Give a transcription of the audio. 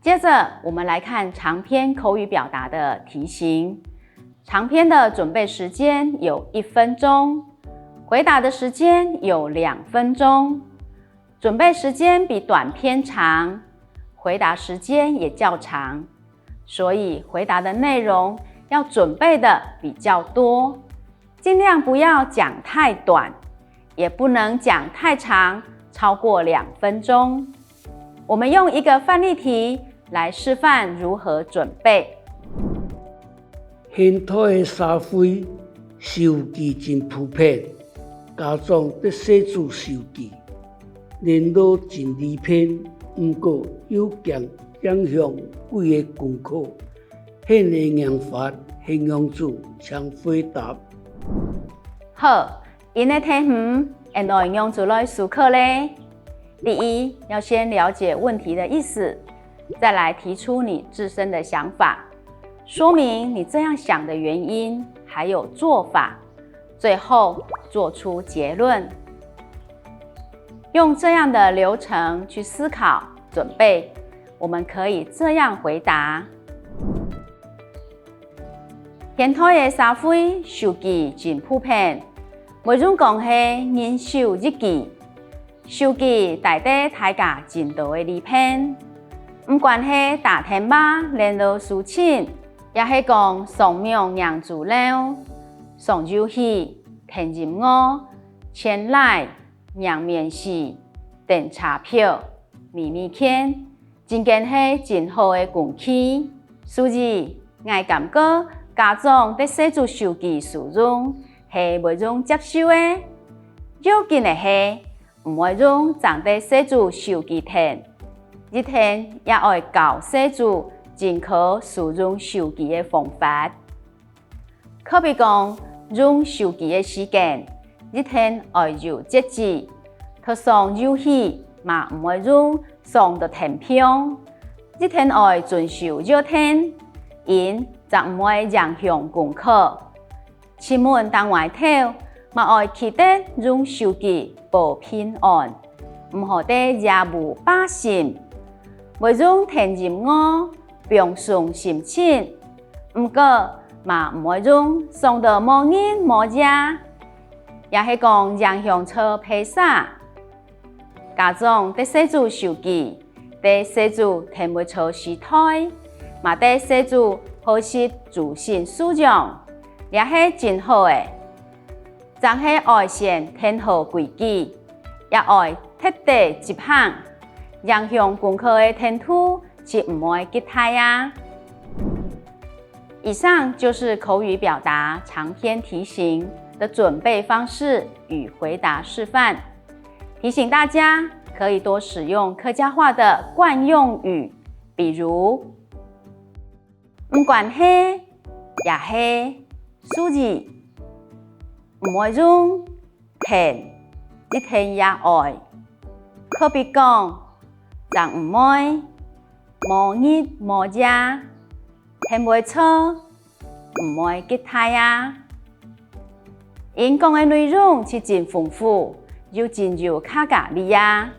接着，我们来看长篇口语表达的题型。长篇的准备时间有1分钟，回答的时间有2分钟。准备时间比短篇长，回答时间也较长，所以回答的内容要准备的比较多，尽量不要讲太短，也不能讲太长，超过2分钟。我们用一个范例题来示范如何准备。现土的沙灰收据真普遍，家长得写字收据，联络真离谱，不过有件影响几个功课，现的用法形容词请回答。好，因的题目按怎样子来思考呢？第一，要先了解问题的意思，再来提出你自身的想法，说明你这样想的原因，还有做法，最后做出结论。用这样的流程去思考、准备，我们可以这样回答：现土的沙灰收据真普遍，每种讲是人手日记，收据大抵大价真多的礼品。不管是打电话联络事情，也是讲送名让资料、送游戏、填任务、签来、让面试、订查票、秘密签，真间是真好的工具。所以，我感觉家长在写作收据使用是袂容接受的。要紧的是，唔会用长在写作收据填，日天也要教写作正确使用手机的方法。可比讲用手机的时间，日天要有节制，特上游戏嘛唔会用上到填票，日天要遵守约定，因则唔会影响功课。出门当外头，嘛要记得用手机保平安，唔好得夜幕把心。袂用填任务，并送心情，不过嘛唔会用送到无人无家，也是讲影响错披萨。家长在写作手机，在写作填袂错时态，嘛在写作学习自信素养，也是真好的。总是要先填好规矩，也要彻底执行。影响功课的程度是唔会吉太呀。以上就是口语表达长篇题型的准备方式与回答示范。提醒大家可以多使用客家话的惯用语，比如唔管是也是数字，唔会用填，一天也爱，可比讲。人唔会无日无夜，填袂错，唔会吉太呀。因讲的内容是真丰富，又真有客家味呀。